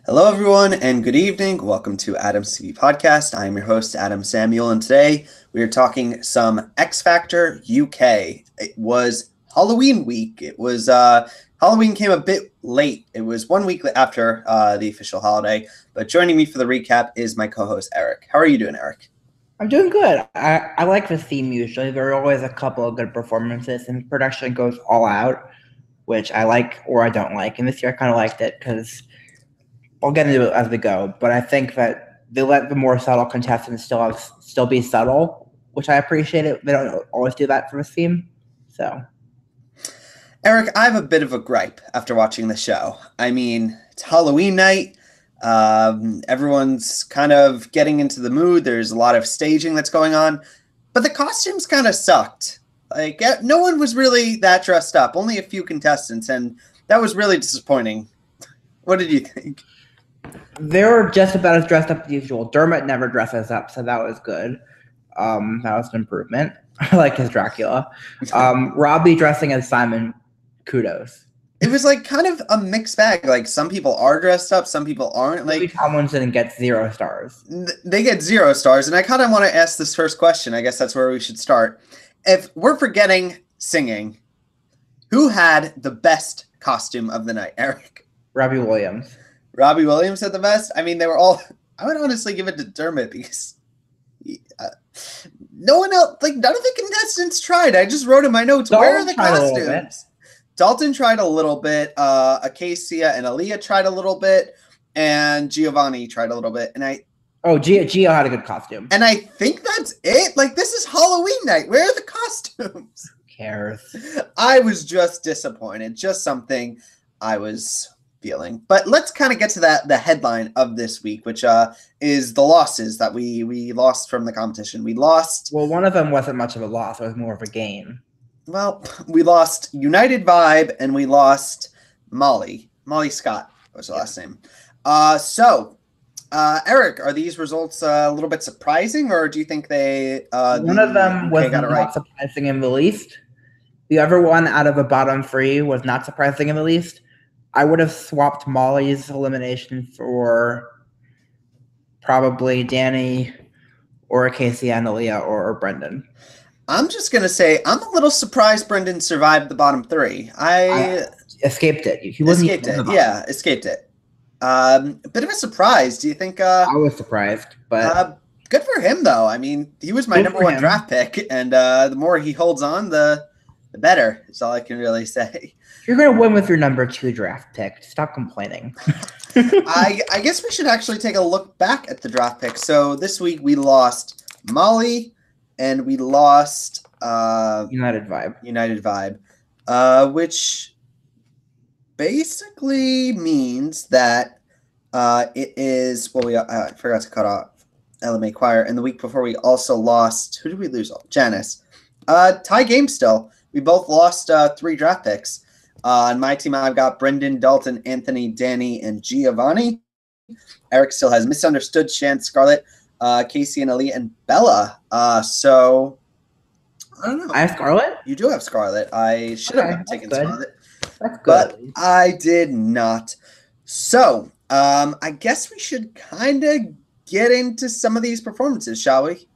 Hello, everyone, and good evening. Welcome to Adam's TV Podcast. I am your host, Adam Samuel, and today we are talking some X Factor UK. It was Halloween week. Halloween came a bit late. It was 1 week after the official holiday, but joining me for the recap is my co-host, Eric. How are you doing, Eric? I'm doing good. I like the theme usually. There are always a couple of good performances, and production goes all out, which I like or I don't like. And this year I kind of liked it because I'll get into it as we go. But I think that they let the more subtle contestants still be subtle, which I appreciate it. They don't always do that for a theme. So, Eric, I have a bit of a gripe after watching the show. I mean, it's Halloween night. Everyone's kind of getting into the mood. There's a lot of staging that's going on, but the costumes kind of sucked. Like, no one was really that dressed up. Only a few contestants, and that was really disappointing. What did you think? they're just about as dressed up as usual. Dermot never dresses up, so that was good. That was an improvement. I like his Dracula. Robbie dressing as Simon, kudos. It was like kind of a mixed bag. Like some people are dressed up, some people aren't. Maybe Like Tomlinson gets 0 stars. they get 0 stars. And I kind of want to ask this first question. I guess that's where we should start. If we're forgetting singing, who had the best costume of the night, Eric? Robbie Williams. Robbie Williams had the best. I mean, they were all. I would honestly give it to Dermot because no one else, like none of the contestants tried. I just wrote in my notes, where are the costumes? Dalton tried a little bit. Acacia and Aaliyah tried a little bit, and Giovanni tried a little bit. And Gio had a good costume. And I think that's it. Like, this is Halloween night. Where are the costumes? Who cares? I was just disappointed. Just something I was feeling. But let's kind of get to the headline of this week, which is the losses that we lost from the competition. We lost. Well, one of them wasn't much of a loss. It was more of a gain. Well, we lost United Vibe and we lost Molly. Molly Scott was the last name. Eric, are these results a little bit surprising, or do you think they? One of them was not surprising in the least. The other one out of the bottom 3 was not surprising in the least. I would have swapped Molly's elimination for probably Danny or Casey and Aaliyah or Brendan. I'm just going to say I'm a little surprised Brendan survived the bottom 3. I escaped it. He wasn't escaped it. Yeah, escaped it. A bit of a surprise. Do you think? I was surprised, but good for him, though. I mean, he was my number 1 draft pick, and the more he holds on, the better. Is all I can really say. You're going to win with your number 2 draft pick. Stop complaining. I guess we should actually take a look back at the draft pick. So this week we lost Molly. And we lost United Vibe, which basically means that it is. Well, I forgot to cut off LMA Choir, and the week before we also lost. Who did we lose? Janice. Tie game still. We both lost 3 draft picks. On my team, I've got Brendan, Dalton, Anthony, Danny, and Giovanni. Eric still has Misunderstood, Shan, Scarlett. Casey and Ali and Bella. So I don't know. I have Scarlett? You do have Scarlett. I should have taken Scarlett. That's good. But I did not. So I guess we should kind of get into some of these performances, shall we?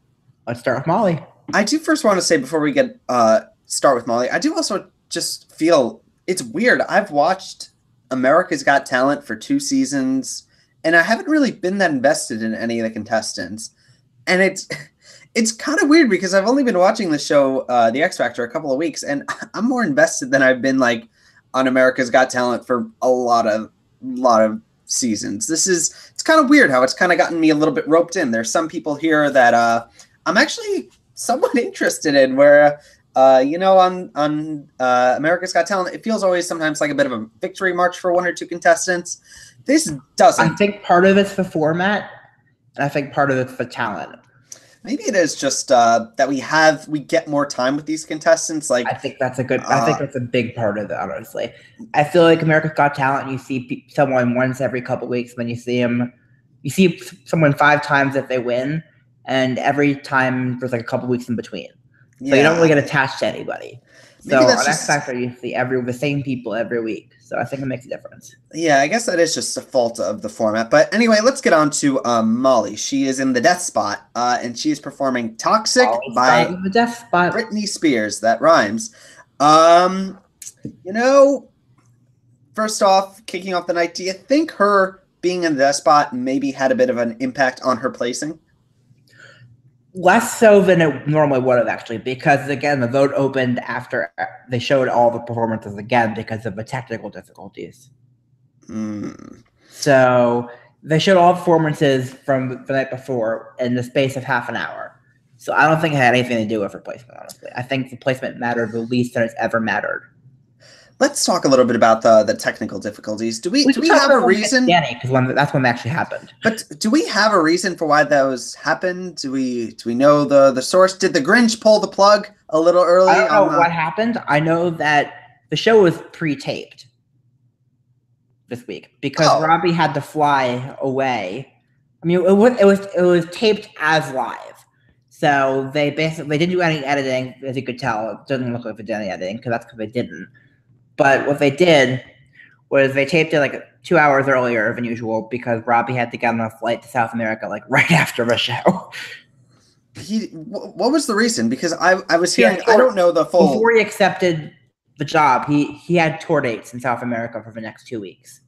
Let's start with Molly. I do first want to say before we get start with Molly, I do also just feel it's weird. I've watched America's Got Talent for 2 seasons. And I haven't really been that invested in any of the contestants. And it's kind of weird because I've only been watching the show, The X Factor, a couple of weeks, and I'm more invested than I've been like on America's Got Talent for a lot of seasons. It's kind of weird how it's kind of gotten me a little bit roped in. There's some people here that I'm actually somewhat interested in where on America's Got Talent, it feels always sometimes like a bit of a victory march for 1 or 2 contestants. This doesn't. I think part of it's the format, and I think part of it's the talent. Maybe it is just that we get more time with these contestants. Like I think that's a big part of it. Honestly, I feel like America's Got Talent. You see someone once every couple of weeks, and then you see someone 5 times if they win, and every time there's like a couple weeks in between. So you don't really get attached to anybody. Maybe So that's on X just Factor, you see the same people every week. So I think it makes a difference. yeah. I guess that is just a fault of the format. But anyway, let's get on to Molly. She is in the death spot, and she is performing "Toxic" Always start by with the death spot. Britney Spears. That rhymes. Um, you know, first off, kicking off the night, do you think her being in the death spot maybe had a bit of an impact on her placing? Less so than it normally would have, actually, because again, the vote opened after they showed all the performances again because of the technical difficulties. Hmm. So they showed all performances from the night before in the space of half an hour. So I don't think it had anything to do with replacement, honestly. I think the placement mattered the least that it's ever mattered. Let's talk a little bit about the technical difficulties. Do we have a reason? Because that's when they actually happened. But do we have a reason for why those happened? Do we know the source? Did the Grinch pull the plug a little early? I don't know what happened. I know that the show was pre-taped this week because Robbie had to fly away. I mean, it was taped as live. So they didn't do any editing, as you could tell. It doesn't look like they did any editing because they didn't. But what they did was they taped it like 2 hours earlier than usual because Robbie had to get on a flight to South America like right after the show. What was the reason? Because I was hearing, I don't know the full. Before he accepted the job, he had tour dates in South America for the next 2 weeks.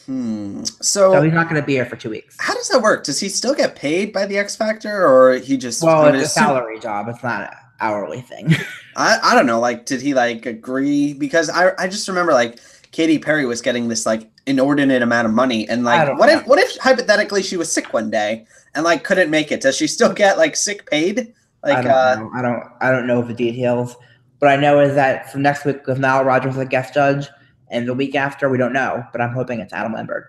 So he's not going to be here for 2 weeks. How does that work? Does he still get paid by the X Factor, or he just? Well, it's a salary job. It's not an hourly thing. I don't know. Like, did he like agree? Because I just remember like Katy Perry was getting this like inordinate amount of money, and like what if hypothetically she was sick one day and like couldn't make it? Does she still get like sick paid? Like I don't know the details, but I know is that from next week with Nile Rodgers as a guest judge, and the week after we don't know, but I'm hoping it's Adam Lambert.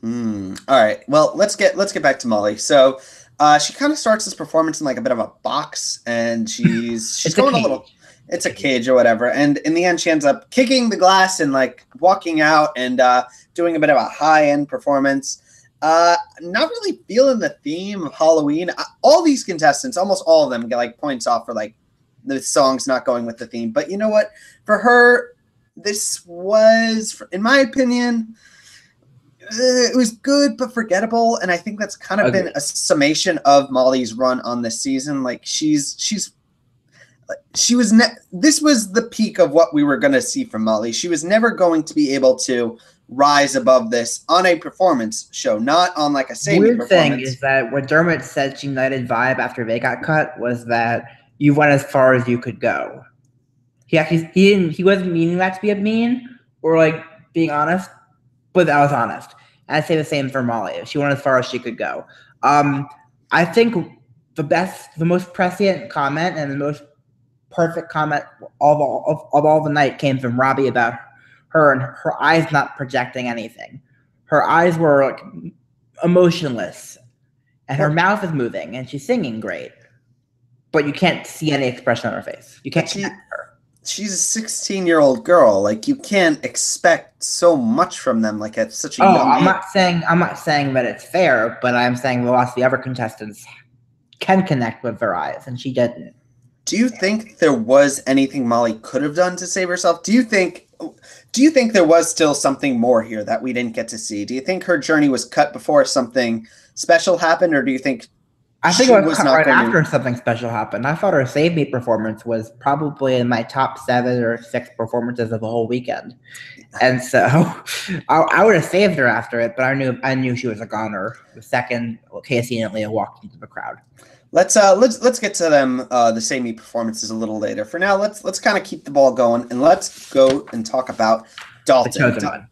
All right. Well, let's get back to Molly. So she kind of starts this performance in like a bit of a box, and she's going a little. It's a cage or whatever. And in the end, she ends up kicking the glass and like walking out and doing a bit of a high-end performance. Not really feeling the theme of Halloween. All these contestants, almost all of them, get like points off for like the songs not going with the theme. But you know what? For her, this was, in my opinion, it was good but forgettable. And I think that's kind of been a summation of Molly's run on this season. Like this was the peak of what we were going to see from Molly. She was never going to be able to rise above this on a performance show, not on like a samey performance. Weird thing is that what Dermot said to United Vibe after they got cut was that you went as far as you could go. He wasn't meaning that to be a mean or like being honest, but that was honest. And I'd say the same for Molly. She went as far as she could go. I think the most prescient comment and the most perfect comment of all the night came from Robbie about her and her eyes not projecting anything. Her eyes were like emotionless, and her mouth is moving, and she's singing great, but you can't see any expression on her face. You can't connect her. She's a 16-year-old girl. Like, you can't expect so much from them. Like at such a young age. I'm not saying that it's fair, but I'm saying the lots of the other contestants can connect with their eyes, and she didn't. Do you think there was anything Molly could have done to save herself? Do you think there was still something more here that we didn't get to see? Do you think her journey was cut before something special happened, or do you think I think it was cut right after something special happened? I thought her Save Me performance was probably in my top 7 or 6 performances of the whole weekend. And so I would have saved her after it, but I knew she was a goner. The second Casey and Leah walked into the crowd. Let's get to them the Save Me performances a little later. For now, let's kind of keep the ball going, and let's go and talk about Dalton.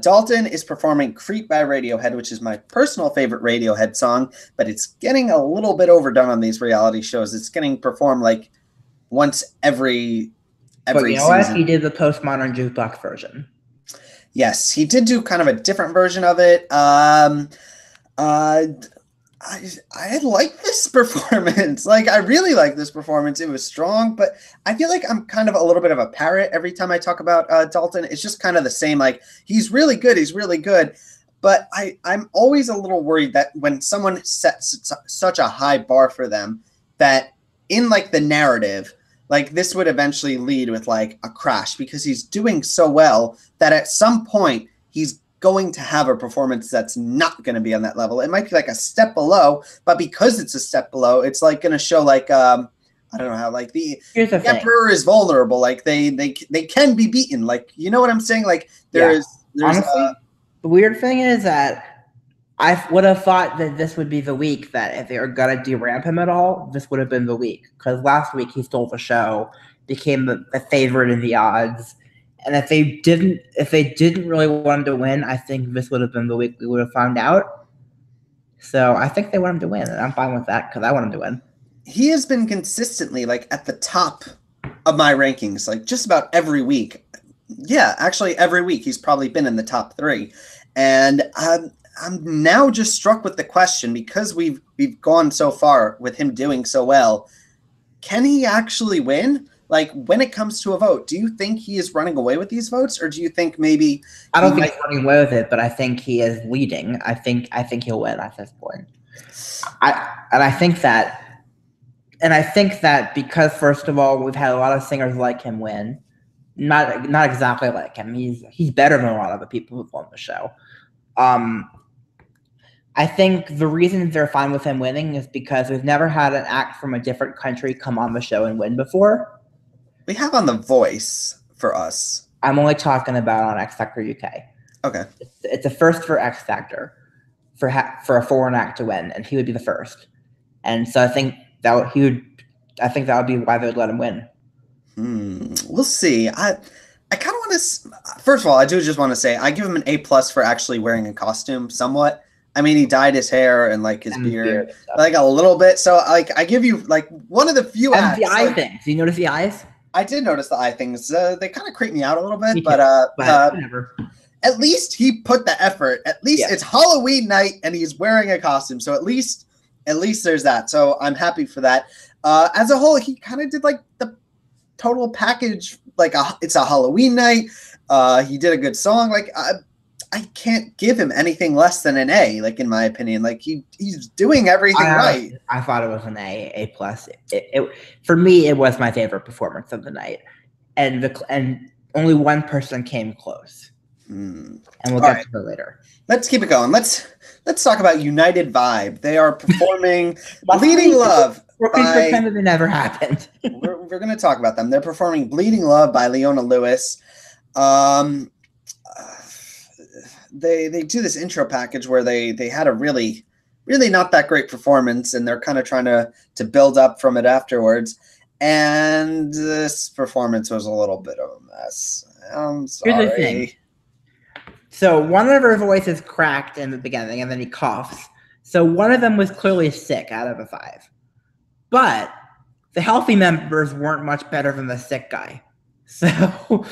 Dalton is performing Creep by Radiohead, which is my personal favorite Radiohead song, but it's getting a little bit overdone on these reality shows. It's getting performed like once every but you know season. What? He did the Postmodern Jukebox version. Yes, he did do kind of a different version of it. I like this performance. Like, I really like this performance. It was strong, but I feel like I'm kind of a little bit of a parrot every time I talk about Dalton. It's just kind of the same. Like, he's really good. He's really good. But I'm always a little worried that when someone sets such a high bar for them, that in like the narrative, like this would eventually lead with like a crash because he's doing so well that at some point he's going to have a performance that's not going to be on that level. It might be like a step below, but because it's a step below, it's like going to show like I don't know how, like the emperor is vulnerable. Like they can be beaten. Like, you know what I'm saying? Like there's honestly, the weird thing is that I would have thought that this would be the week that if they were gonna deramp him at all, this would have been the week. Because last week he stole the show, became the favorite in the odds, and if they didn't really want him to win, I think this would have been the week we would have found out. So I think they want him to win, and I'm fine with that because I want him to win. He has been consistently like at the top of my rankings, like just about every week. Yeah, actually every week he's probably been in the top 3. And I'm now just struck with the question, because we've gone so far with him doing so well, can he actually win? Like when it comes to a vote, do you think he is running away with these votes, or do you think maybe I don't think he's running away with it, but I think he is leading. I think he'll win at this point. I think that because, first of all, we've had a lot of singers like him win. Not exactly like him. He's better than a lot of the people who've won the show. I think the reason they're fine with him winning is because we've never had an act from a different country come on the show and win before. We have on The Voice for us. I'm only talking about on X Factor UK. Okay. It's a first for X Factor for a foreign act to win, and he would be the first. And so I think that would be why they would let him win. We'll see. I kind of want to. First of all, I do just want to say I give him an A+ for actually wearing a costume. Somewhat. I mean, he dyed his hair and like his beard like a little bit. So like, I give you like one of the few acts. The eye things. Do you notice the eyes? I did notice the eye things. They kind of creep me out a little bit, but whatever. At least he put the effort. At least it's Halloween night and he's wearing a costume. So at least there's that. So I'm happy for that. As a whole, he kind of did like the total package. Like it's a Halloween night. He did a good song. Like I can't give him anything less than an A. Like in my opinion, like he's doing everything right. I thought it was an A+. It for me, it was my favorite performance of the night, and only one person came close. And we'll get to her later. Let's keep it going. Let's talk about United Vibe. They are performing Bleeding Love. We're going to pretend that it never happened. we're going to talk about them. They're performing Bleeding Love by Leona Lewis. They do this intro package where they had a really not that great performance, and they're kind of trying to build up from it afterwards. And this performance was a little bit of a mess. I'm sorry. Here's the thing. So one of her voices cracked in the beginning, and then he coughs. So one of them was clearly sick out of the 5. But the healthy members weren't much better than the sick guy. So,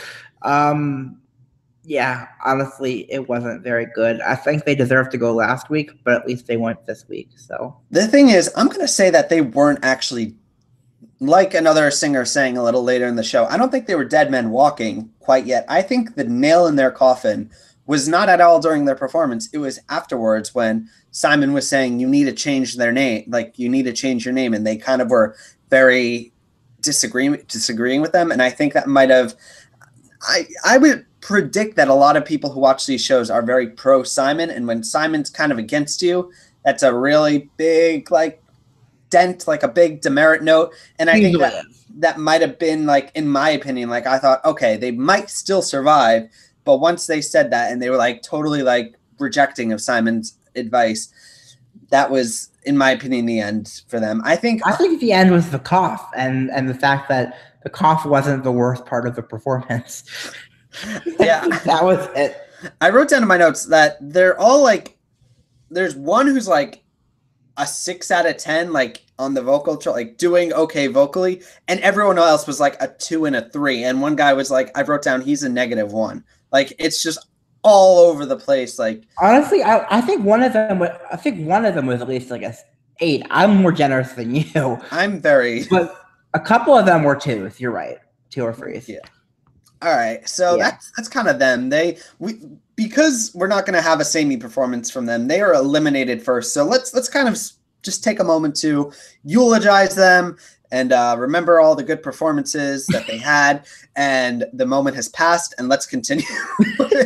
yeah, honestly, it wasn't very good. I think they deserved to go last week, but at least they went this week. So the thing is, I'm going to say that they weren't actually, like another singer saying a little later in the show, I don't think they were dead men walking quite yet. I think the nail in their coffin was not at all during their performance. It was afterwards when Simon was saying, you need to change their name. Like, you need to change your name. And they kind of were very disagreeing with them. And I think that might have, I would predict that a lot of people who watch these shows are very pro Simon. And when Simon's kind of against you, that's a really big, like, dent, like a big demerit note. And I think that might have been, like, in my opinion, like, I thought, okay, they might still survive. But once they said that and they were like totally like rejecting of Simon's advice, that was, in my opinion, the end for them. I think the end was the cough and the fact that the cough wasn't the worst part of the performance. Yeah. That was it. I wrote down in my notes that they're all like, there's one who's like a 6 out of 10, like on the vocal chart, like doing okay vocally. And everyone else was like a 2 and a 3. And one guy was like, I wrote down, he's a -1. Like, it's just all over the place. Like, honestly, I think one of them was at least like a 8. I'm more generous than you. But a couple of them were 2s. You're right, 2 or 3s. Yeah. All right. So that's kind of them. Because we're not going to have a samey performance from them, they are eliminated first. So let's kind of just take a moment to eulogize them and remember all the good performances that they had, and the moment has passed, and let's continue.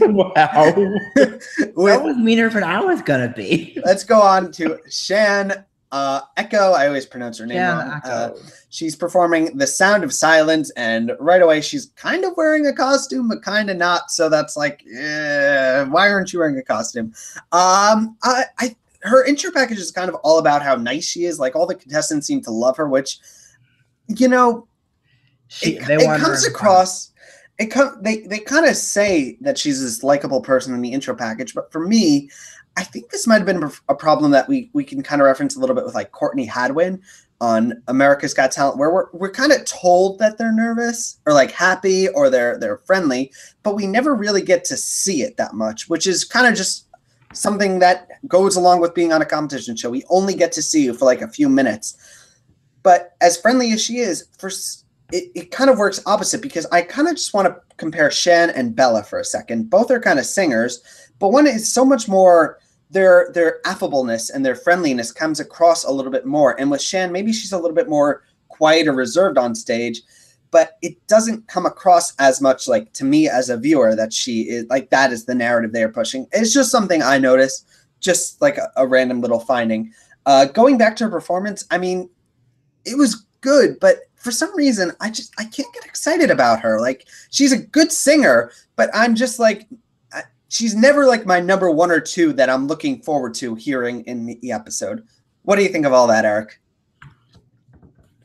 Wow. That was meaner than I was going to be. Let's go on to Shan Echo. I always pronounce her name wrong. She's performing The Sound of Silence, and right away she's kind of wearing a costume, but kind of not. So that's like, why aren't you wearing a costume? Her intro package is kind of all about how nice she is. Like all the contestants seem to love her, which, you know, it comes across. They kind of say that she's this likable person in the intro package, but for me, I think this might have been a problem that we can kind of reference a little bit with like Courtney Hadwin on America's Got Talent, where we're kind of told that they're nervous or like happy or they're friendly, but we never really get to see it that much, which is kind of just something that goes along with being on a competition show. We only get to see you for like a few minutes. But as friendly as she is, it kind of works opposite, because I kind of just want to compare Shan and Bella for a second. Both are kind of singers, but one is so much more, their affableness and their friendliness comes across a little bit more. And with Shan, maybe she's a little bit more quiet or reserved on stage, but it doesn't come across as much, like, to me as a viewer, that she is like, that is the narrative they're pushing. It's just something I noticed, just like a random little finding. Going back to her performance, I mean, it was good, but for some reason, I can't get excited about her. Like, she's a good singer, but I'm just like, she's never like my number one or two that I'm looking forward to hearing in the episode. What do you think of all that, Eric?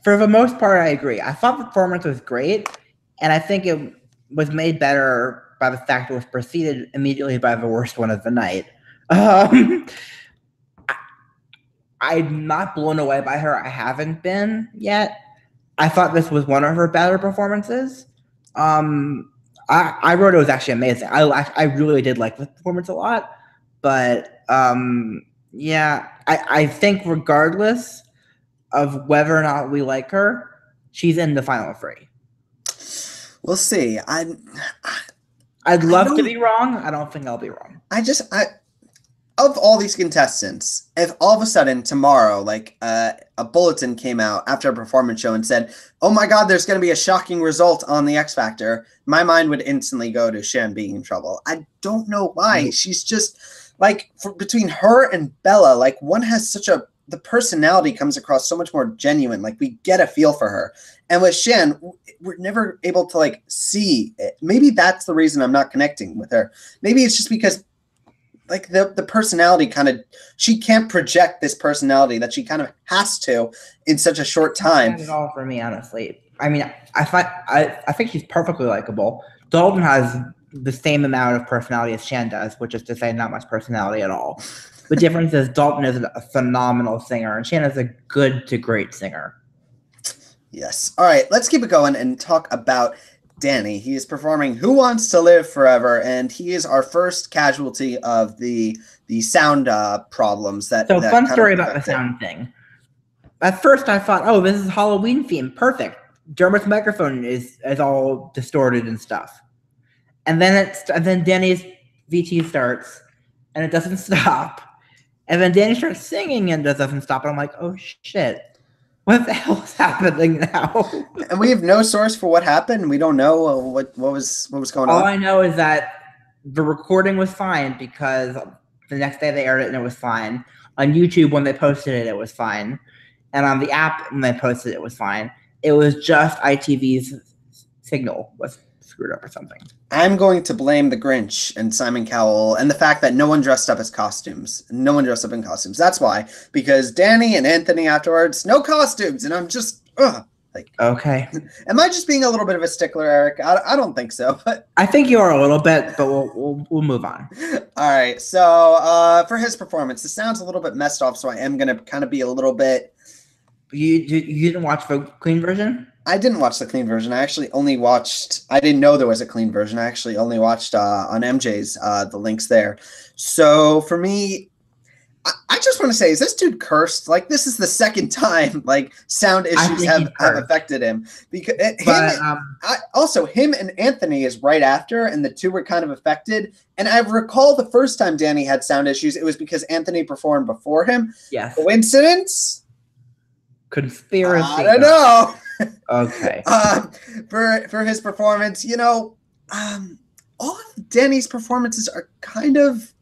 For the most part, I agree. I thought the performance was great, and I think it was made better by the fact it was preceded immediately by the worst one of the night. I'm not blown away by her. I haven't been yet. I thought this was one of her better performances. I wrote it was actually amazing. I really did like the performance a lot, but yeah, I think regardless of whether or not we like her, she's in the final three. We'll see. I'd love to be wrong. I don't think I'll be wrong. Of all these contestants, if all of a sudden tomorrow, like a bulletin came out after a performance show and said, "Oh my God, there's going to be a shocking result on the X Factor," my mind would instantly go to Shan being in trouble. I don't know why. She's just like, between her and Bella, like, one has the personality comes across so much more genuine. Like, we get a feel for her. And with Shan, we're never able to like see it. Maybe that's the reason I'm not connecting with her. Maybe it's just because, like, the personality she can't project this personality that she kind of has to in such a short time. Not at all for me, honestly. I mean, I think she's perfectly likable. Dalton has the same amount of personality as Shan does, which is to say not much personality at all. The difference is Dalton is a phenomenal singer, and Shan is a good to great singer. Yes. All right, let's keep it going and talk about Danny. He is performing Who Wants to Live Forever, and he is our first casualty of the sound problems that. So, fun story about the sound thing. At first, I thought, "Oh, this is Halloween theme, perfect." Dermot's microphone is all distorted and stuff, and then Danny's VT starts, and it doesn't stop, and then Danny starts singing, and it doesn't stop, and I'm like, "Oh shit. What the hell is happening now?" And we have no source for what happened. We don't know what was going on. All I know is that the recording was fine, because the next day they aired it and it was fine. On YouTube, when they posted it, it was fine. And on the app, when they posted it, it was fine. It was just ITV's signal was screwed up or something. I'm going to blame the Grinch and Simon Cowell and the fact that no one dressed up as costumes. No one dressed up in costumes. That's why. Because Danny and Anthony afterwards, no costumes. And I'm just, like, okay. Am I just being a little bit of a stickler, Eric? I don't think so. But I think you are a little bit, but we'll move on. All right. So for his performance, the sound's a little bit messed off, so I am going to kind of be a little bit. You didn't watch the clean version? I didn't watch the clean version. I actually only watched. I didn't know there was a clean version. I actually only watched on MJ's the links there. So for me, I just want to say, is this dude cursed? Like, this is the second time like sound issues have affected him. Because him and Anthony is right after, and the two were kind of affected. And I recall the first time Danny had sound issues, it was because Anthony performed before him. Yes. Coincidence? Conspiracy. I don't know. Okay. For his performance. All of Danny's performances are kind of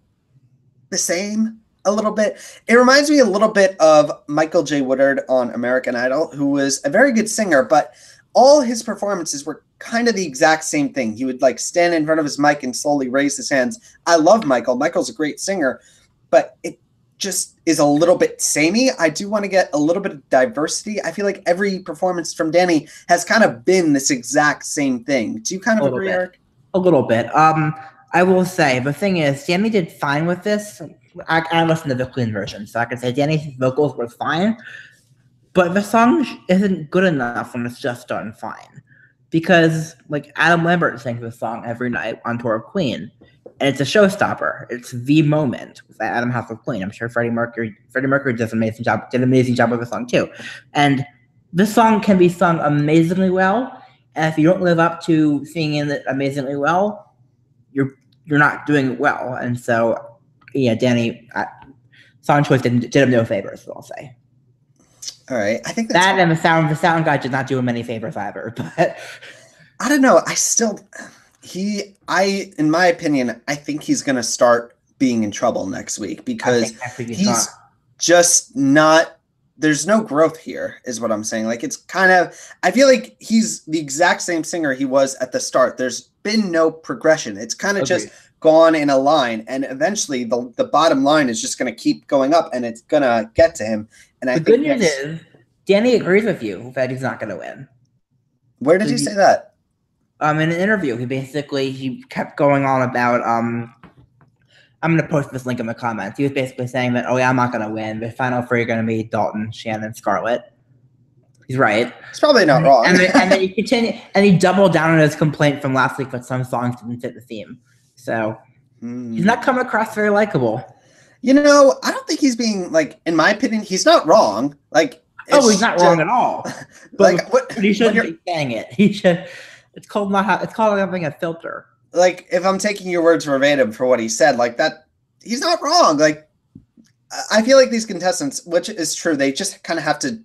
the same a little bit. It reminds me a little bit of Michael J. Woodard on American Idol, who was a very good singer, but all his performances were kind of the exact same thing. He would like stand in front of his mic and slowly raise his hands. I love Michael. Michael's a great singer, but it just is a little bit samey. I do want to get a little bit of diversity. I feel like every performance from Danny has kind of been this exact same thing. Do you kind of agree, Eric? A little bit. I will say, the thing is, Danny did fine with this. I listened to the clean version, so I can say Danny's vocals were fine, but the song isn't good enough when it's just done fine. Because, like, Adam Lambert sings this song every night on tour of Queen, and it's a showstopper. It's the moment that Adam has with Queen. I'm sure Freddie Mercury did an amazing job with the song, too. And this song can be sung amazingly well, and if you don't live up to singing it amazingly well, you're not doing it well. And so, yeah, Danny, song choice did him no favors, I'll say. All right, I think that and the sound guy did not do him any favors either. But I don't know. In my opinion, I think he's going to start being in trouble next week because he's just not. There's no growth here, is what I'm saying. Like, it's kind of, I feel like he's the exact same singer he was at the start. There's been no progression. It's kind of just gone in a line, and eventually the bottom line is just going to keep going up, and it's going to get to him. And I think the good news is, Danny agrees with you that he's not going to win. Where did he say that? In an interview, he kept going on about I'm going to post this link in the comments. He was basically saying that, oh yeah, I'm not going to win. The final three are going to be Dalton, Shannon, Scarlett. He's right. He's probably not wrong. And then he continued, and he doubled down on his complaint from last week that some songs didn't fit the theme. So he's not coming across very likable. I don't think he's being, like, in my opinion, he's not wrong. Like, he's not wrong at all. But, but he shouldn't be saying it. He should. It's called having a filter. Like, if I'm taking your words verbatim for what he said, like that, he's not wrong. Like, I feel like these contestants, which is true, they just kind of have to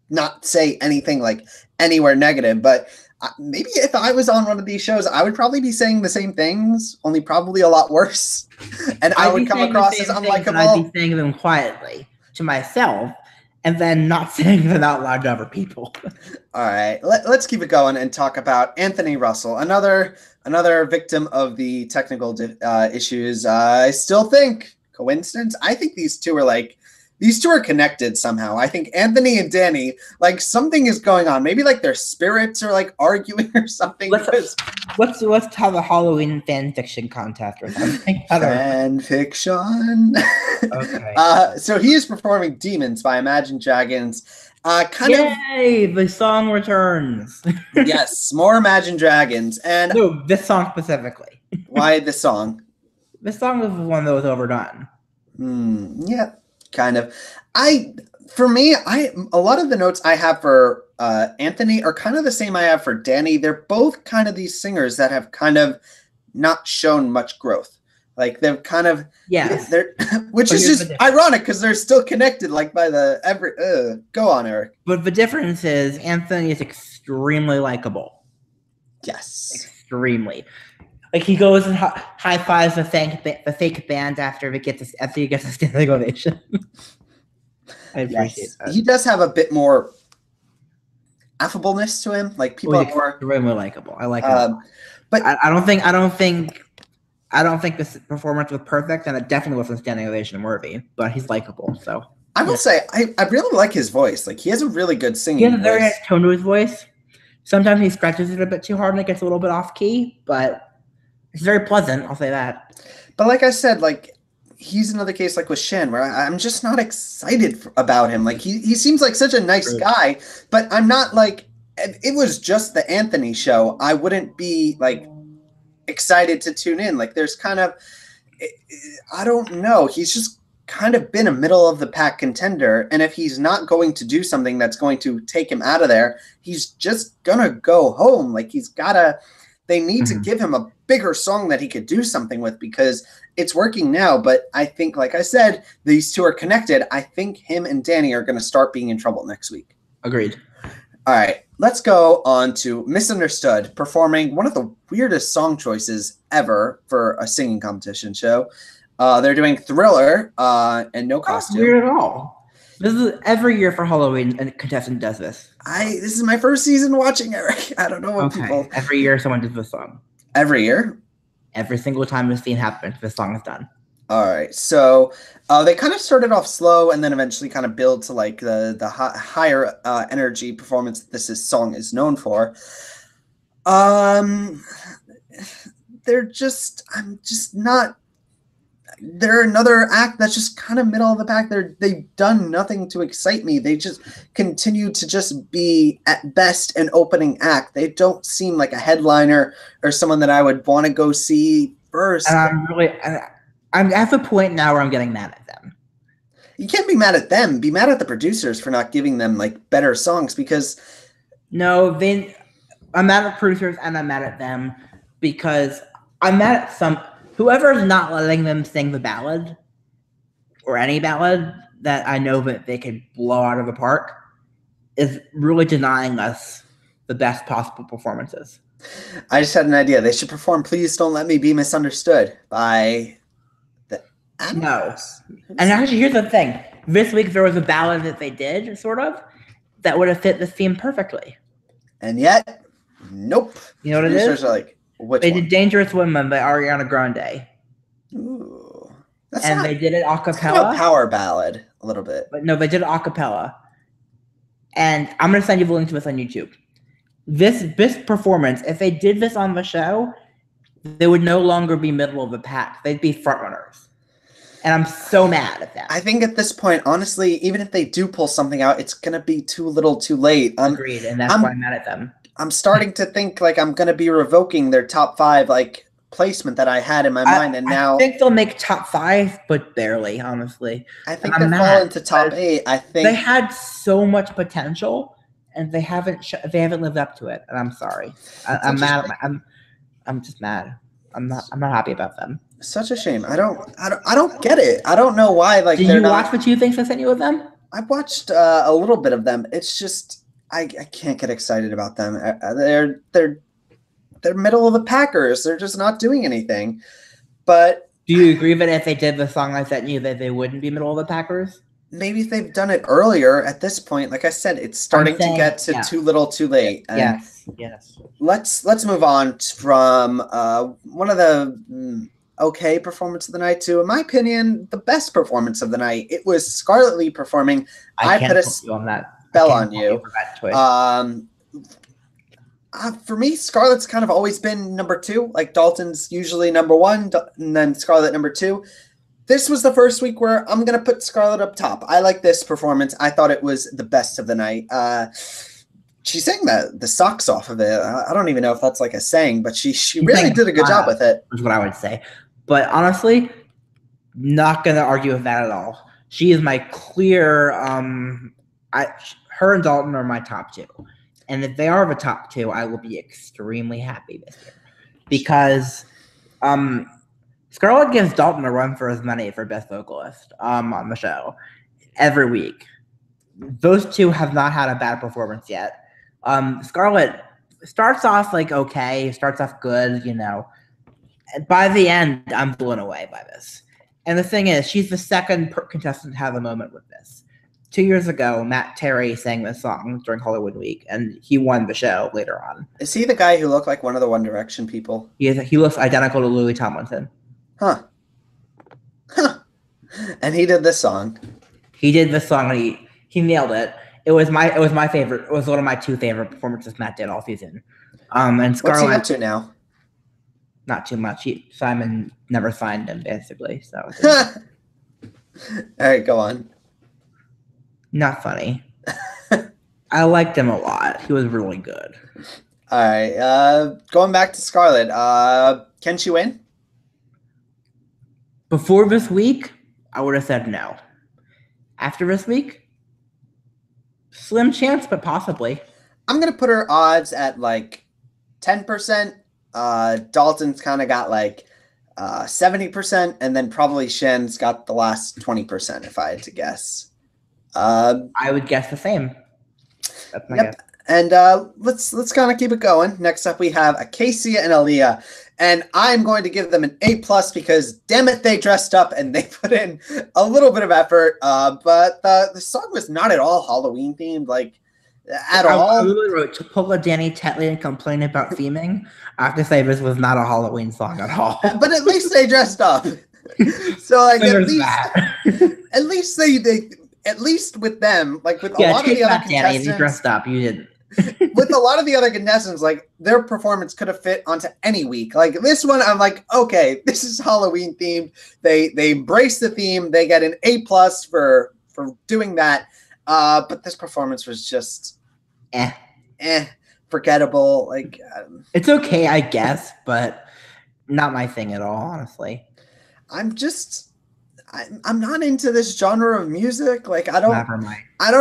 not say anything like anywhere negative. But maybe if I was on one of these shows, I would probably be saying the same things, only probably a lot worse. And I would come across as unlikable. I'd be saying them quietly to myself and then not saying them out loud to other people. All right, let's keep it going and talk about Anthony Russell, another victim of the technical issues. I still think coincidence. I think these two are connected somehow. I think Anthony and Danny, like, something is going on. Maybe like their spirits are like arguing or something. Let's have a Halloween fan fiction contest or something. Fan fiction. Okay. So he is performing "Demons" by Imagine Dragons. Yay! The song returns. Yes, more Imagine Dragons, and no, this song specifically. Why this song? This song was one that was overdone. Yeah, kind of. For me, a lot of the notes I have for Anthony are kind of the same I have for Danny. They're both kind of these singers that have kind of not shown much growth. Like, they've kind of, which is just ironic because they're still connected, like, by go on, Eric. But the difference is Anthony is extremely likable. Yes. Extremely. Like, he goes and high fives the fake band after he gets a standing ovation. I appreciate that. He does have a bit more affableness to him. Like, people are more extremely likable. I like him. But I don't think this performance was perfect, and it definitely wasn't standing ovation worthy. But he's likable, so I will say I really like his voice. Like, he has a really good singing. He has a very nice tone to his voice. Sometimes he scratches it a bit too hard and it gets a little bit off key, but it's very pleasant. I'll say that. But like I said, like, he's another case like with Shen, where I'm just not excited about him. Like, he seems like such a nice guy, but I'm not like. It was just the Anthony show. I wouldn't be like excited to tune in. Like, there's kind of, I don't know. He's just kind of been a middle of the pack contender. And if he's not going to do something that's going to take him out of there, he's just going to go home. Like, they need to give him a bigger song that he could do something with, because it's working now. But I think, like I said, these two are connected. I think him and Danny are going to start being in trouble next week. Agreed. All right, let's go on to Misunderstood, performing one of the weirdest song choices ever for a singing competition show. They're doing Thriller and No Not Costume. weird at all. This is every year for Halloween, a contestant does this. This is my first season watching Eric. I don't know what people. Every year someone does this song. Every year? Every single time this scene happens, this song is done. All right, so they kind of started off slow and then eventually kind of build to like the higher energy performance that this song is known for. They're just, I'm just not. They're another act that's just kind of middle of the pack. They've done nothing to excite me. They just continue to just be at best an opening act. They don't seem like a headliner or someone that I would want to go see first. And I'm at the point now where I'm getting mad at them. You can't be mad at them. Be mad at the producers for not giving them like better songs because. No, I'm mad at producers and I'm mad at them because I'm mad at whoever's not letting them sing the ballad or any ballad that I know that they could blow out of the park is really denying us the best possible performances. I just had an idea. They should perform Please Don't Let Me Be Misunderstood by the Animals. No. And actually, here's the thing. This week there was a ballad that they did, sort of, that would have fit the theme perfectly. And yet, nope. You know what it is? Are like, they did Dangerous Woman by Ariana Grande. Ooh. They did it a cappella. A power ballad, a little bit. But no, they did it a cappella. And I'm going to send you the link to this on YouTube. This performance, if they did this on the show, they would no longer be middle of the pack. They'd be frontrunners. And I'm so mad at that. I think at this point, honestly, even if they do pull something out, it's going to be too little too late. Agreed, and that's why I'm mad at them. I'm starting to think like I'm going to be revoking their top 5 like placement that I had in my mind, and now I think they'll make top 5, but barely, honestly. I think they'll fall into top 8. I think they had so much potential, and they haven't lived up to it, and I'm sorry. I'm mad. I'm just mad. I'm not happy about them. Such a shame. I don't get it. I don't know why. Like, did you watch the 2 things I sent you with them? I watched a little bit of them. It's just I can't get excited about them. They're middle of the packers. They're just not doing anything. But do you agree that if they did the song I sent you, that they wouldn't be middle of the packers? Maybe if they've done it earlier. At this point, like I said, it's starting to get to too little, too late. And yes. Let's move on from one of the okay performance of the night to, in my opinion, the best performance of the night. It was Scarlett Lee performing I Put a Spell on You. For me, Scarlett's kind of always been number 2. Like Dalton's usually number 1, and then Scarlett number 2. This was the first week where I'm going to put Scarlett up top. I like this performance. I thought it was the best of the night. She sang the socks off of it. I don't even know if that's like a saying, but she really did a good job with it. Is what I would say. But honestly, not going to argue with that at all. She is my clear her and Dalton are my top 2. And if they are the top 2, I will be extremely happy this year. Because Scarlett gives Dalton a run for his money for best vocalist on the show every week. Those 2 have not had a bad performance yet. Scarlett starts off like okay, starts off good, you know. By the end, I'm blown away by this. And the thing is, she's the second contestant to have a moment with this. 2 years ago, Matt Terry sang this song during Hollywood Week, and he won the show later on. Is he the guy who looked like one of the One Direction people? He looks identical to Louis Tomlinson. Huh. And he did this song. He did this song, and he nailed it. It was my favorite. It was one of my 2 favorite performances Matt did all season. And Scarlett, what's he up to now? Not too much. Simon never signed him, basically. So. All right, go on. Not funny. I liked him a lot. He was really good. All right. Going back to Scarlett. Can she win? Before this week, I would have said no. After this week, slim chance, but possibly. I'm going to put her odds at like 10%. Dalton's kind of got like 70%, and then probably Shen's got the last 20%, if I had to guess. I would guess the same. That's my guess. And let's kind of keep it going. Next up, we have Acacia and Aaliyah, and I'm going to give them an A+ because damn it, they dressed up and they put in a little bit of effort. But the song was not at all Halloween themed, like at all. I really wrote to pull a Danny Tetley and complain about theming. I have to say this was not a Halloween song at all. But at least they dressed up. So like at least they at least with them, like with a lot of the other contestants, they dressed up. You didn't. With a lot of the other contestants, like their performance could have fit onto any week. Like this one, I'm like, okay, this is Halloween themed. They embrace the theme. They get an A+ for doing that. But this performance was just forgettable. Like it's okay, I guess, but not my thing at all, honestly. I'm not into this genre of music. Like I don't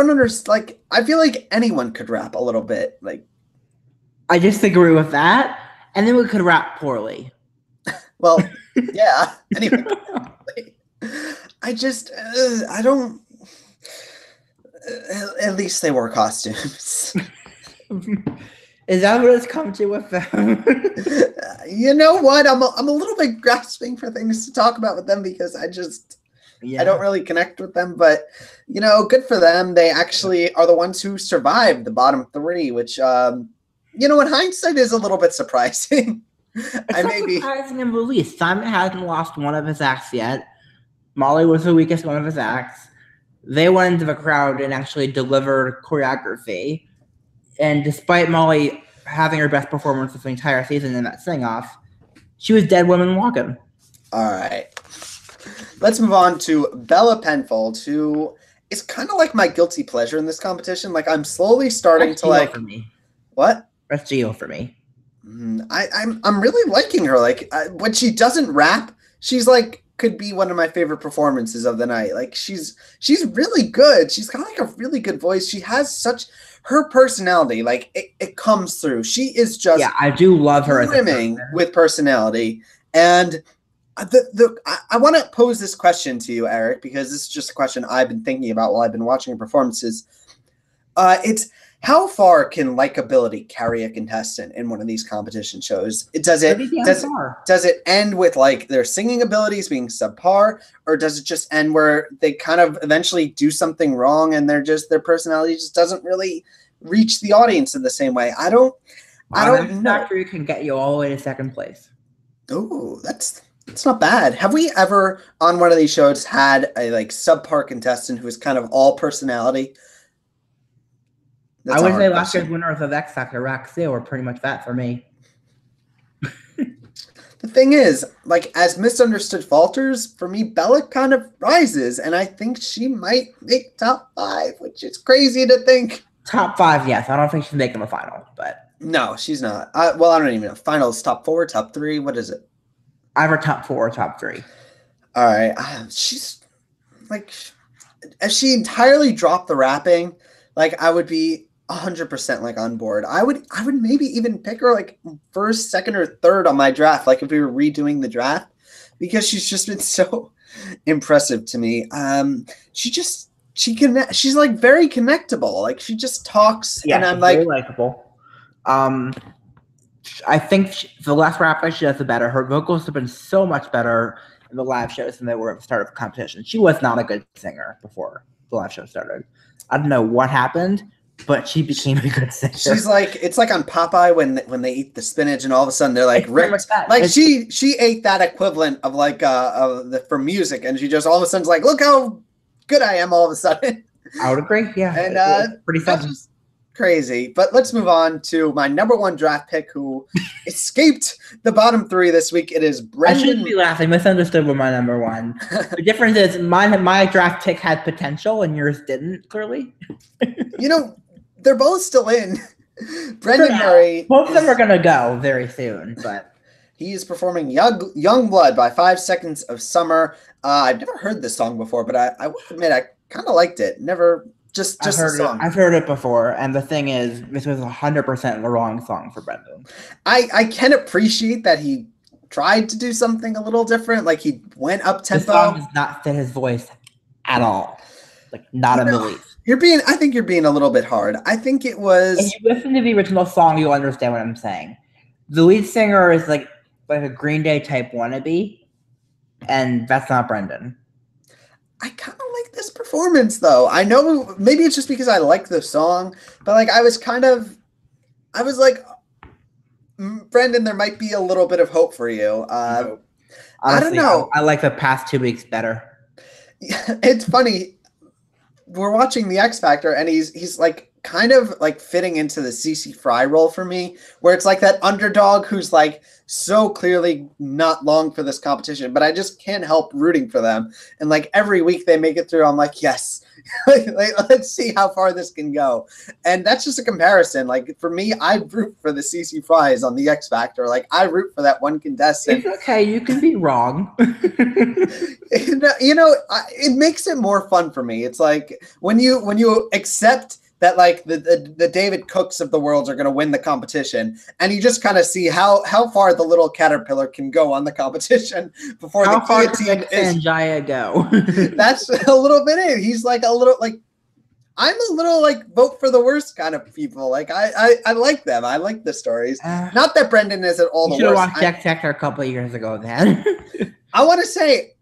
understand. Like I feel like anyone could rap a little bit. Like I disagree with that, and then we could rap poorly. Well, yeah. Anyway, I just I don't. At least they wore costumes. Is that what it's come to with them? You know what? I'm a little bit grasping for things to talk about with them because I don't really connect with them. But good for them. They actually are the ones who survived the bottom three, which in hindsight is a little bit surprising. Surprising in release. Simon hasn't lost one of his acts yet. Molly was the weakest one of his acts. They went into the crowd and actually delivered choreography. And despite Molly having her best performance of the entire season in that sing-off, she was dead woman walking. All right. Let's move on to Bella Penfold, who is kind of like my guilty pleasure in this competition. Like I'm slowly starting to like. For me. What? That's Gio for me. I'm really liking her. Like when she doesn't rap, she's like could be one of my favorite performances of the night. Like she's really good. She's got like a really good voice. She has such her personality. Like it comes through. She is just I do love her brimming with personality. And I want to pose this question to you, Eric, because this is just a question I've been thinking about while I've been watching her performances. It's how far can likability carry a contestant in one of these competition shows? Does it end with like their singing abilities being subpar, or does it just end where they kind of eventually do something wrong and their personality just doesn't really reach the audience in the same way? I don't know. Factory can get you all the way to second place. Oh, that's not bad. Have we ever on one of these shows had a like subpar contestant who was kind of all personality? I would say last year's winners of X Factor, Roxy, were pretty much that for me. The thing is, like, as misunderstood falters, for me, Bella kind of rises, and I think she might make top 5, which is crazy to think. Top 5, yes. I don't think she's making the final, but no, she's not. Well, I don't even know. Finals, top 4, top 3. What is it? I have her top 4 or top 3. All right, she's like, if she entirely dropped the rapping, like, I would be 100% like on board. I would maybe even pick her like first, second, or third on my draft, like if we were redoing the draft, because she's just been so impressive to me. She's like very connectable. Like she just talks, and I'm like very likable. I think the last rap she does the better. Her vocals have been so much better in the live shows than they were at the start of the competition. She was not a good singer before the live show started. I don't know what happened, but she became a good singer. She's like, it's like on Popeye when they eat the spinach and all of a sudden they're like ripped. Like she ate that equivalent of like for music, and she just all of a sudden's like, look how good I am all of a sudden. I would agree. Yeah. And pretty fun. Just crazy. But let's move on to my number 1 draft pick who escaped the bottom 3 this week. It is Brendan. I shouldn't be laughing. Misunderstood with my number 1. The difference is my draft pick had potential and yours didn't, clearly. They're both still in. Brendan Murray. Both of them are going to go very soon, but he is performing Young Blood by 5 Seconds of Summer. I've never heard this song before, but I will admit I kind of liked it. Never just I've heard the song. I've heard it before, and the thing is, this was 100% the wrong song for Brendan. I can appreciate that he tried to do something a little different. Like he went up tempo. The song does not fit his voice at all. Like not in the least. I think you're being a little bit hard. I think it If was. you listen to the original song, you'll understand what I'm saying. The lead singer is like a Green Day type wannabe, and that's not Brendan. I kind of like this performance though. I know maybe it's just because I like the song, but like I was like, Brendan, there might be a little bit of hope for you. No. I don't Honestly, know. I like the past 2 weeks better. It's funny. We're watching the X Factor, and he's like kind of like fitting into the CC Fry role for me, where it's like that underdog who's like so clearly not long for this competition, but I just can't help rooting for them. And like every week they make it through, I'm like, yes, like, let's see how far this can go. And that's just a comparison. Like for me, I root for the CC Fries on the X Factor. Like I root for that one contestant. It's okay. You can be wrong. It makes it more fun for me. It's like when you accept that like the David Cooks of the world are going to win the competition, and you just kind of see how far the little caterpillar can go on the competition before How the far guillotine can is. Sanjaya go? That's a little bit it. He's like a little like. I'm a little like vote for the worst kind of people. Like I like them. I like the stories. Not that Brendan is at all the You should have worst. watched X Factor a couple of years ago, then. I want to say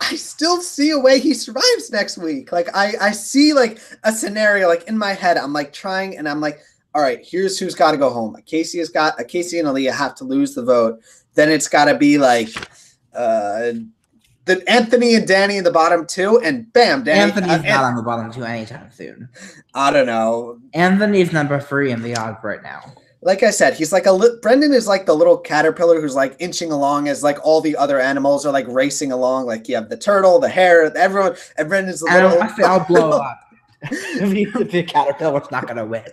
I still see a way he survives next week. Like I see like a scenario like in my head. I'm like trying and I'm like, all right, here's who's got to go home. Casey and Aaliyah have to lose the vote. Then it's got to be like the Anthony and Danny in the bottom two, and bam, Danny. Anthony's not on the bottom two anytime soon. I don't know. Anthony's number 3 in the odds right now. Like I said, he's like Brendan is like the little caterpillar who's like inching along as like all the other animals are like racing along. Like you have the turtle, the hare, everyone, and Brendan's the little. I'll blow up. The caterpillar's not gonna win.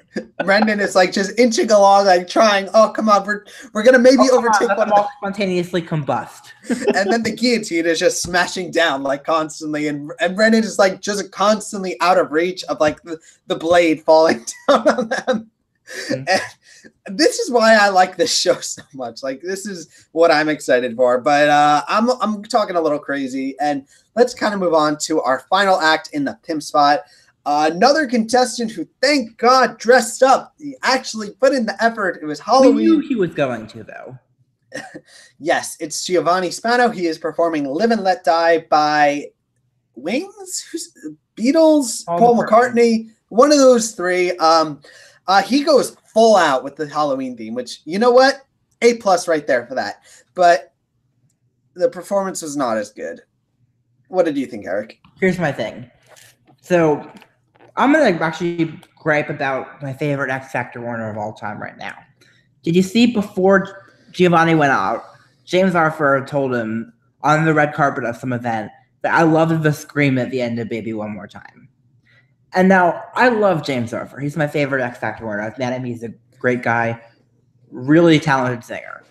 Brendan is like just inching along, like trying. Oh, come on, we're gonna maybe overtake one. All spontaneously combust, and then the guillotine is just smashing down like constantly, and Brendan is like just constantly out of reach of like the blade falling down on them. Mm-hmm. And this is why I like this show so much. Like this is what I'm excited for. But I'm talking a little crazy, and let's kind of move on to our final act in the pimp spot. Another contestant who, thank God, dressed up. He actually put in the effort. It was Halloween. We knew he was going to, though. Yes, it's Giovanni Spano. He is performing "Live and Let Die" by Wings, Beatles, Paul McCartney, one of those three. He goes full out with the Halloween theme, which, you know what? A+ right there for that. But the performance was not as good. What did you think, Eric? Here's my thing. So I'm going to actually gripe about my favorite X Factor winner of all time right now. Did you see before Giovanni went out, James Arthur told him on the red carpet of some event that I loved the scream at the end of Baby One More Time. And now I love James Arthur. He's my favorite X Factor winner. I've met him. He's a great guy, really talented singer.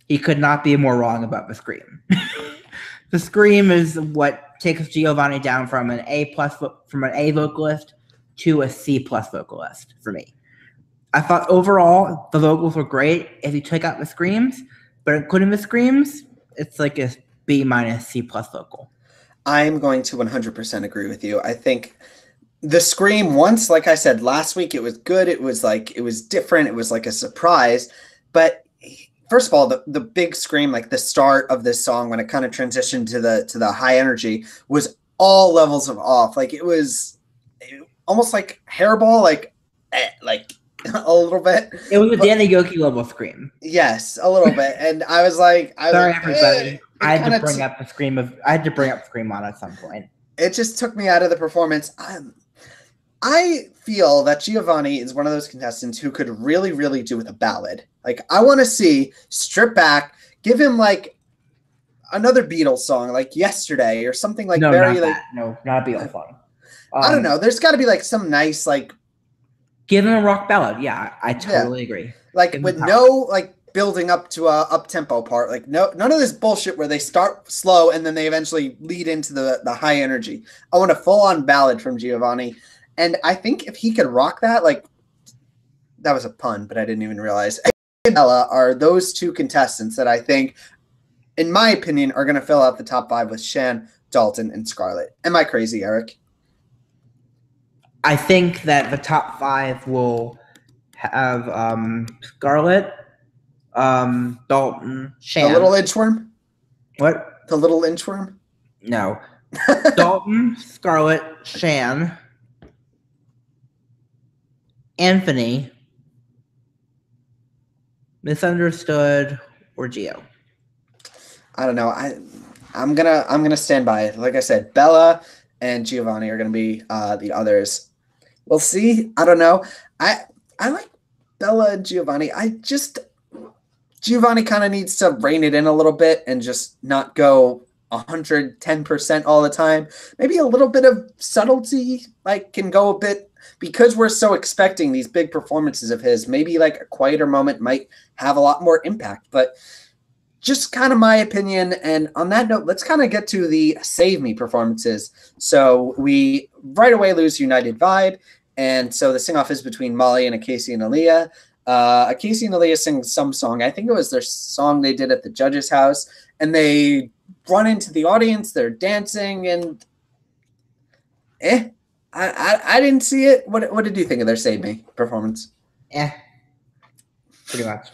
He could not be more wrong about the scream. The scream is what takes Giovanni down from an A vocalist to a C+ vocalist for me. I thought overall the vocals were great if you took out the screams, but including the screams, it's like a B- C+ vocal. I'm going to 100% agree with you. I think the scream once, like I said last week, it was good. It was different. It was like a surprise. But first of all, the big scream, like the start of this song when it kind of transitioned to the high energy, was all levels of off. Like it was almost like hairball, like a little bit. It was a Danny Goki level scream. Yes, a little bit. And I was like, sorry, everybody. I had to bring up the scream on at some point. It just took me out of the performance. I feel that Giovanni is one of those contestants who could really, really do with a ballad. Like, I want to see strip back, give him like another Beatles song, like Yesterday or something like no, very not like that. No, not a Beatles song. I don't know. There's got to be like some nice like give him a rock ballad. Yeah, I totally agree. Like with no like building up to a up tempo part. Like none of this bullshit where they start slow and then they eventually lead into the high energy. I want a full on ballad from Giovanni. And I think if he could rock that, like, that was a pun, but I didn't even realize. And Ella are those two contestants that I think, in my opinion, are going to fill out the top 5 with Shan, Dalton, and Scarlett. Am I crazy, Eric? I think that the top 5 will have Scarlett, Dalton, The Shan. little inchworm? What? The little inchworm? No. Dalton, Scarlett, Shan, Anthony, Misunderstood, or Geo. I don't know. I'm gonna stand by it. Like I said, Bella and Giovanni are gonna be the others. We'll see. I don't know. I like Bella and Giovanni. Giovanni kind of needs to rein it in a little bit and just not go 110% all the time. Maybe a little bit of subtlety like can go a bit, because we're so expecting these big performances of his. Maybe like a quieter moment might have a lot more impact, but just kind of my opinion. And on that note, let's kind of get to the Save Me performances. So we right away lose United Vibe. And so the sing-off is between Molly and Casey and Aaliyah. Casey and Aaliyah sing some song. I think it was their song they did at the judge's house. And they run into the audience. They're dancing. And I didn't see it. What did you think of their Save Me performance? Pretty much.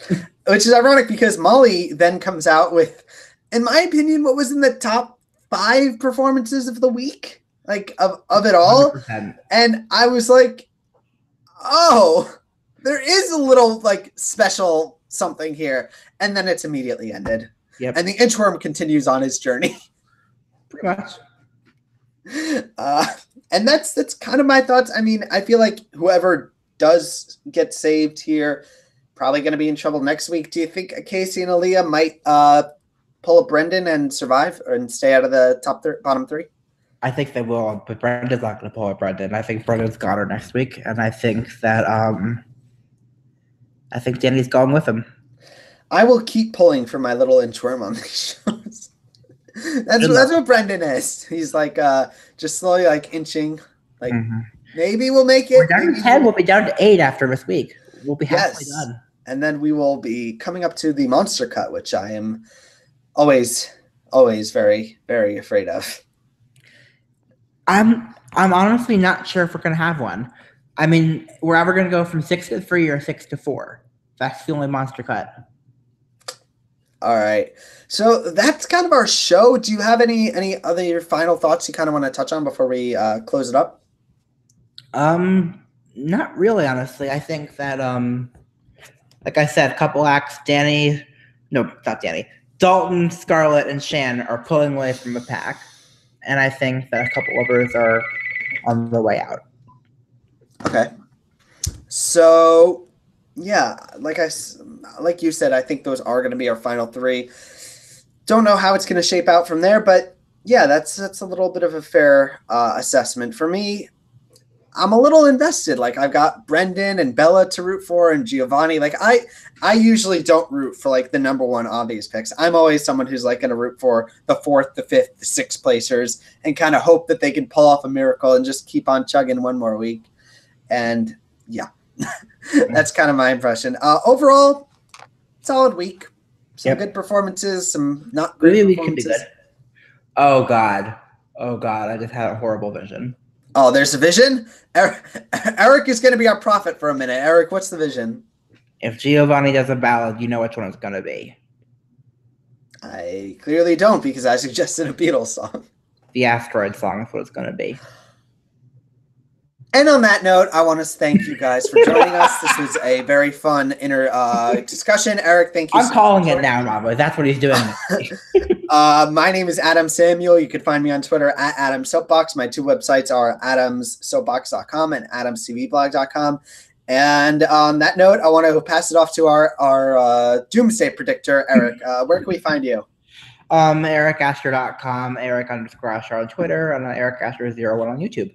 Which is ironic because Molly then comes out with, in my opinion, what was in the top 5 performances of the week, like of it all. 100%. And I was like, oh, there is a little like special something here. And then it's immediately ended. Yep. And the inchworm continues on his journey. Pretty much. And that's kind of my thoughts. I mean, I feel like whoever does get saved here probably going to be in trouble next week. Do you think Casey and Aaliyah might pull up Brendan and survive and stay out of the bottom 3? I think they will, but Brendan's not going to pull up Brendan. I think Brendan's got her next week, and I think that I think Danny's going with him. I will keep pulling for my little inchworm on these shows. That's what Brendan is. He's like just slowly like inching. Like maybe we'll make it. We're down to 10. We'll be down to 8 after this week. We'll be halfway done. And then we will be coming up to the monster cut, which I am always very, very afraid of. I'm honestly not sure if we're gonna have one. I mean, we're either gonna go from 6 to 3 or 6 to 4. That's the only monster cut. All right. So that's kind of our show. Do you have any other final thoughts you kind of want to touch on before we close it up? Not really, honestly. I think that like I said, a couple acts, Dalton, Scarlett, and Shan are pulling away from the pack. And I think that a couple others are on their way out. Okay. So, yeah, like you said, I think those are going to be our final 3. Don't know how it's going to shape out from there, but yeah, that's a little bit of a fair assessment. For me, I'm a little invested. Like I've got Brendan and Bella to root for and Giovanni. Like I usually don't root for like the number 1 obvious picks. I'm always someone who's like going to root for the 4th, the 5th, the 6th placers and kind of hope that they can pull off a miracle and just keep on chugging one more week. And yeah, that's kind of my impression. Overall, solid week. Some good performances, some not great Maybe performances. We can be good. Oh God, I just had a horrible vision. Oh, there's a vision? Eric is going to be our prophet for a minute. Eric, what's the vision? If Giovanni does a ballad, you know which one it's going to be. I clearly don't because I suggested a Beatles song. The Asteroid song is what it's going to be. And on that note, I want to thank you guys for joining us. This was a very fun discussion. Eric, thank you. I'm calling it now, Mama. That's what he's doing. My name is Adam Samuel. You can find me on Twitter at Adam Soapbox. My 2 websites are adamssoapbox.com and adamcvblog.com. And on that note, I want to pass it off to our doomsday predictor, Eric. Where can we find you? EricAscher.com, Eric_Ascher on Twitter, and EricAscher01 on YouTube.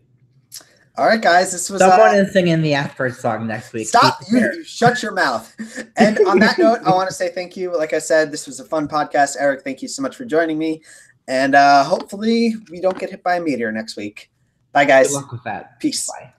All right, guys, this was someone is singing the Asteroid song next week. Stop! You shut your mouth. And on that note, I want to say thank you. Like I said, this was a fun podcast. Eric, thank you so much for joining me. And hopefully we don't get hit by a meteor next week. Bye, guys. Good luck with that. Peace. Bye.